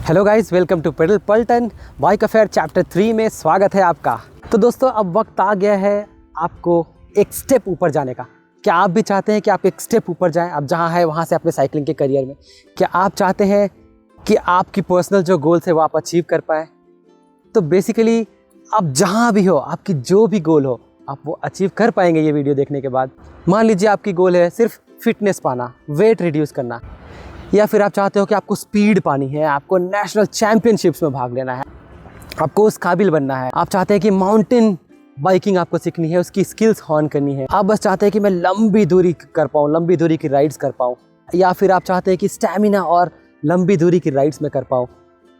Hello guys, welcome to pedal Paltan bike affair chapter 3 में स्वागत है आपका। तो दोस्तों, अब वक्त आ गया है आपको एक स्टेप ऊपर जाने का। क्या आप भी चाहते हैं कि आप एक स्टेप ऊपर जाएं? आप जहां हैं वहां से अपने साइकिलिंग के करियर में। क्या आप चाहते हैं कि आपकी पर्सनल जो गोल्स है वो आप अचीव कर पाएँ? तो बेसिकली आप जहां भी हो, आपकी जो भी गोल हो, आप वो अचीव कर पाएंगे ये वीडियो देखने के बाद। मान लीजिए आपकी गोल है सिर्फ फिटनेस पाना, वेट रिड्यूस करना, या फिर आप चाहते हो कि आपको स्पीड पानी है, आपको नेशनल चैंपियनशिप्स में भाग लेना है, आपको उस काबिल बनना है। आप चाहते हैं कि माउंटेन बाइकिंग आपको सीखनी है, उसकी स्किल्स हॉर्न करनी है। आप बस चाहते हैं कि मैं लंबी दूरी कर पाऊँ, लंबी दूरी की राइड्स कर पाऊँ, या फिर आप चाहते हैं कि स्टैमिना और लंबी दूरी की राइड्स में कर पाऊँ।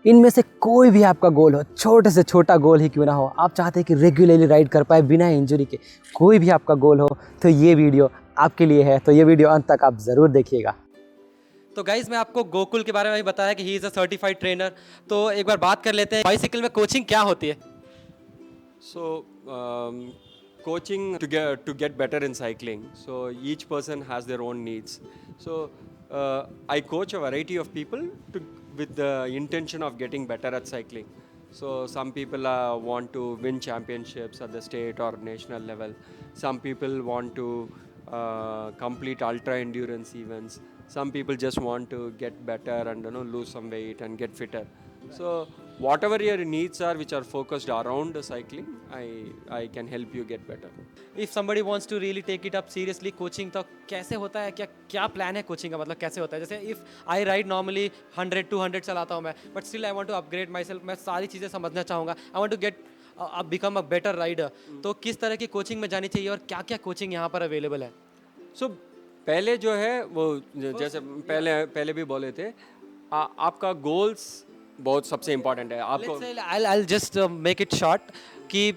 इनमें से कोई भी आपका गोल हो, छोटे से छोटा गोल ही क्यों ना हो, आप चाहते हैं कि रेगुलरली राइड कर पाए बिना इंजरी के, कोई भी आपका गोल हो, तो ये वीडियो आपके लिए है। तो ये वीडियो अंत तक आप ज़रूर देखिएगा। तो गाइज, मैं आपको गोकुल के बारे में भी बताया कि he is a certified trainer. तो एक बार बात कर लेते हैं, बाइसिकल में कोचिंग क्या होती है? So, coaching to get better in cycling. So each person has their own needs. So I coach a variety of people with the intention of getting better at cycling. So some people want to win championships at the state or national level. Some people want to complete ultra endurance events. Some people just want to get better and lose some weight and get fitter. So whatever your needs are which are focused around the cycling, I can help you get better. If somebody wants to really take it up seriously, coaching तो कैसे होता है? क्या plan है coaching का? मतलब कैसे होता है? जैसे इफ़ आई राइड नॉर्मली 100-200 चलाता हूँ मैं, but still I want to upgrade myself. मैं सारी चीज़ें समझना चाहूँगा, I want to get become a better rider. तो किस तरह की कोचिंग में जानी चाहिए और क्या क्या कोचिंग यहाँ पर अवेलेबल है? So पहले जो है वो जैसे पहले भी बोले थे, आपका गोल्स बहुत सबसे इम्पोर्टेंट है आपको। I'll just make it short कि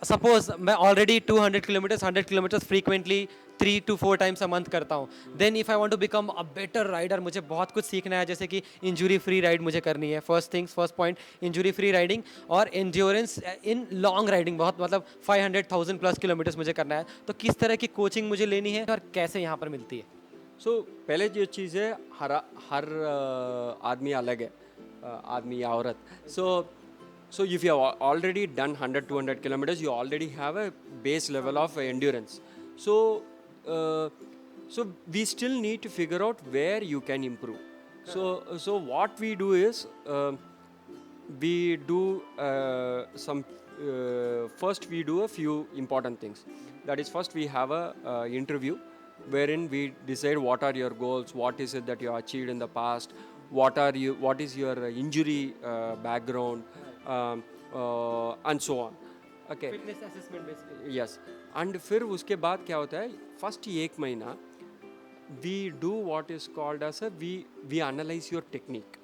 सपोज मैं already 200 kilometres 100 kilometres frequently 3 to 4 times a month करता हूँ। Then if I want to become a better rider, मुझे बहुत कुछ सीखना है, जैसे कि इंजरी फ्री राइड मुझे करनी है। First point injury free riding और एंड्योरेंस इन लॉन्ग राइडिंग, बहुत मतलब 500,000 प्लस किलोमीटर्स मुझे करना है। तो किस तरह की कोचिंग मुझे लेनी है और कैसे यहाँ पर मिलती है? सो पहले जो चीज़ है, हर आदमी अलग है, आदमी या औरत। So if you have already done 100-200 kilometers, you already have a base level of endurance. So we still need to figure out where you can improve. So what we do is we do first we do a few important things. That is, first we have a interview wherein we decide what are your goals, what is it that you have achieved in the past, what is your injury background, and so on. Okay. Fitness assessment basically. Yes. And फिर उसके बाद क्या होता है, first 1 महीना we do what is called as we analyze your technique.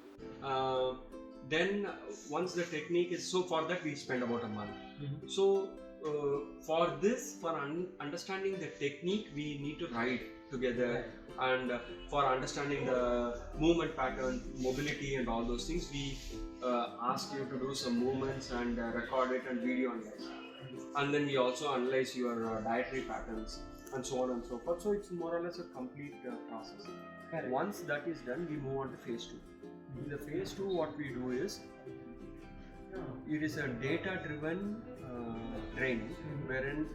Then once the technique is, so for that we spend about a month. So for this, for understanding the technique, we need to ride together. And for understanding the movement pattern, mobility and all those things, we ask you to do some movements and record it and video on it. And then we also analyze your dietary patterns and so on and so forth. So it's more or less a complete process. Correct. Once that is done, we move on to phase 2. In the phase 2, what we do is, it is a data driven training wherein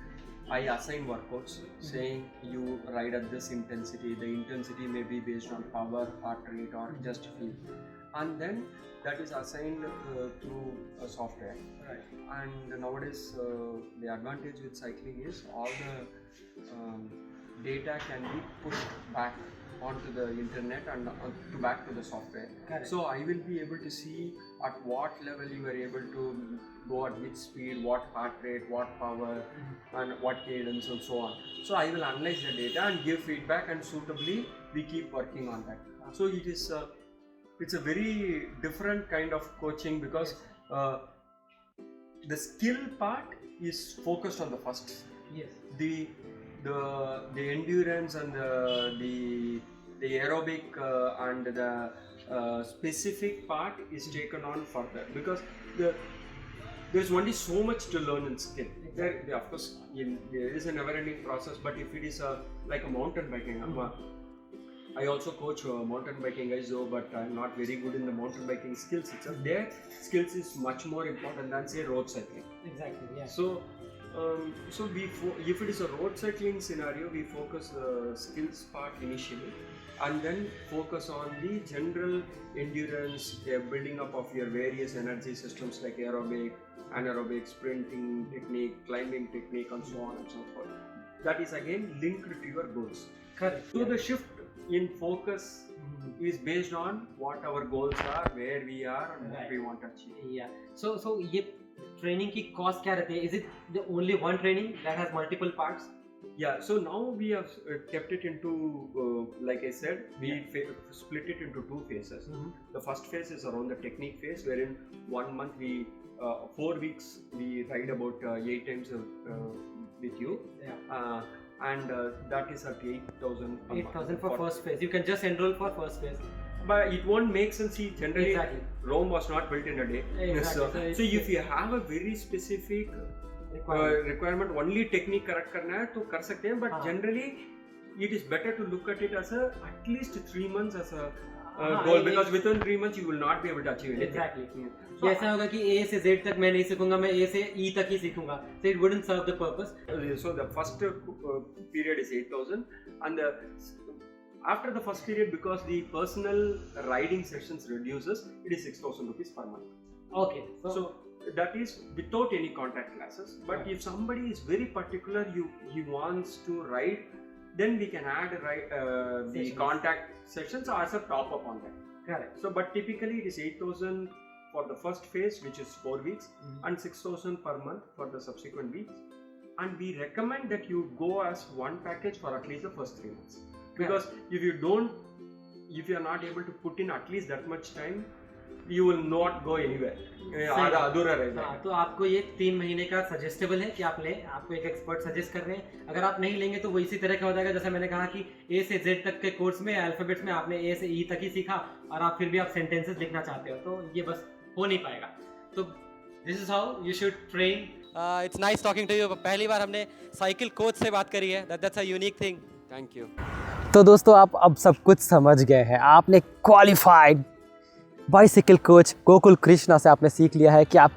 I assign workouts saying you ride at this intensity. The intensity may be based on power, heart rate or just feel. And then that is assigned through a software. Right. And nowadays the advantage with cycling is all the data can be pushed back onto the internet and back to the software. Correct. So I will be able to see at what level you are able to go at which speed, what heart rate, what power, and what cadence and so on. So I will analyze the data and give feedback, and suitably we keep working on that. So it's a very different kind of coaching because the skill part is focused on the first. Yes. The endurance and the aerobic and the specific part is taken on further, because there's only so much to learn in skill. Of course, there is a never-ending process. But if it is like a mountain biking, I also coach mountain biking guys though, but I'm not very good in the mountain biking skills itself. Their skills is much more important than say road cycling. Exactly. Yeah. So, if it is a road cycling scenario, we focus skills part initially, and then focus on the general endurance, building up of your various energy systems like aerobic, anaerobic, sprinting technique, climbing technique, and so on and so forth. That is again linked to your goals. Correct. So the shift in focus is based on what our goals are, where we are, and what we want to achieve. Yeah. So ये training की cost क्या रहती है? Is it the only one training that has multiple parts? Yeah, so now we have kept it into, like I said, we split it into two phases. The first phase is around the technique phase, wherein 1 month 4 weeks we ride about 8 times with you. Yeah. And that is at 8,000. 8,000 for first phase. You can just enroll for first phase. But it won't make sense. See, generally, Exactly. Rome was not built in a day. Exactly. So if you have a very specific requirement, only technique correct करना है तो कर सकते हैं. But generally, it is better to look at it as at least 3 months as a goal, because within 3 months you will not be able to achieve anything. Exactly. So ऐसा होगा कि A से Z तक मैं नहीं सीखूंगा, मैं A से E तक ही सीखूंगा. So it wouldn't serve the purpose. So the first period is 8,000, and after the first period, because the personal riding sessions reduces, it is 6,000 rupees per month. Okay. So that is without any contact classes. But if somebody is very particular, he wants to ride, then we can add the contact sessions as a top up on that. Correct. So, but typically it is 8,000 for the first phase, which is 4 weeks, and 6,000 per month for the subsequent weeks. And we recommend that you go as one package for at least the first 3 months. Because if you are not able to put in at least that much time, you will not go anywhere. आधा अधूरा रहेगा. हाँ, तो आपको ये 3 महीने का suggestible है कि आप लें. आपको एक एक्सपर्ट सजेस्ट कर रहे हैं. अगर आप नहीं लेंगे तो वो इसी तरह का हो जाएगा जैसे मैंने कहा कि A से Z तक के कोर्स में अल्फाबेट्स में आपने A से E तक ही सीखा और आप फिर भी आप सेंटेंसेस लिखना चाहते हो, तो ये बस हो नहीं पाएगा. तो this is how you should train. It's nice talking to you. पहली बार हमने साइकिल कोच से बात करी है. That's a unique thing. Thank you. तो दोस्तों आप अब सब कुछ समझ गए हैं. आपने qualified bicycle coach Gokul Krishna से आपने सीख लिया है कि आप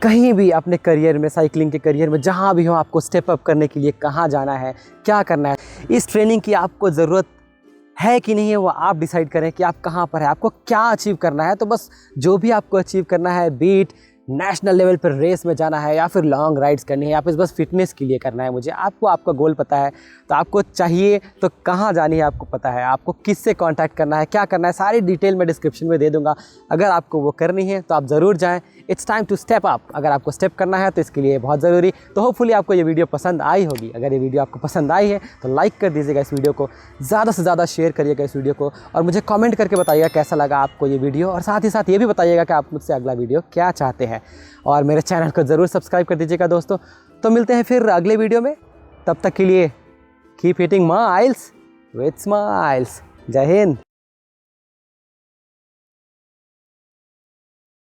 कहीं भी अपने करियर में, साइकिलिंग के करियर में जहाँ भी हो, आपको स्टेप अप करने के लिए कहाँ जाना है, क्या करना है. इस ट्रेनिंग की आपको ज़रूरत है कि नहीं है वो आप डिसाइड करें कि आप कहाँ पर है, आपको क्या अचीव करना है. तो बस जो भी आपको अचीव करना है, बीट नेशनल लेवल पर रेस में जाना है या फिर लॉन्ग राइड्स करनी है या फिर बस फिटनेस के लिए करना है, मुझे आपको आपका गोल पता है. तो आपको चाहिए तो कहाँ जानी है आपको पता है, आपको किससे कांटेक्ट करना है, क्या करना है, सारी डिटेल मैं डिस्क्रिप्शन में दे दूंगा. अगर आपको वो करनी है तो आप ज़रूर जाएं. It's time to step up. अगर आपको स्टेप करना है तो इसके लिए बहुत ज़रूरी. तो होपफुली आपको ये वीडियो पसंद आई होगी. अगर ये वीडियो आपको पसंद आई है तो लाइक कर दीजिएगा इस वीडियो को, ज़्यादा से ज़्यादा शेयर करिएगा इस वीडियो को, और मुझे कमेंट करके बताइएगा कैसा लगा आपको ये वीडियो, और साथ ही साथ ये भी बताइएगा कि आप मुझसे अगला वीडियो क्या चाहते हैं. और मेरे चैनल को ज़रूर सब्सक्राइब कर दीजिएगा दोस्तों. तो मिलते हैं फिर अगले वीडियो में. तब तक के लिए keep hitting miles with smiles. जय हिंद.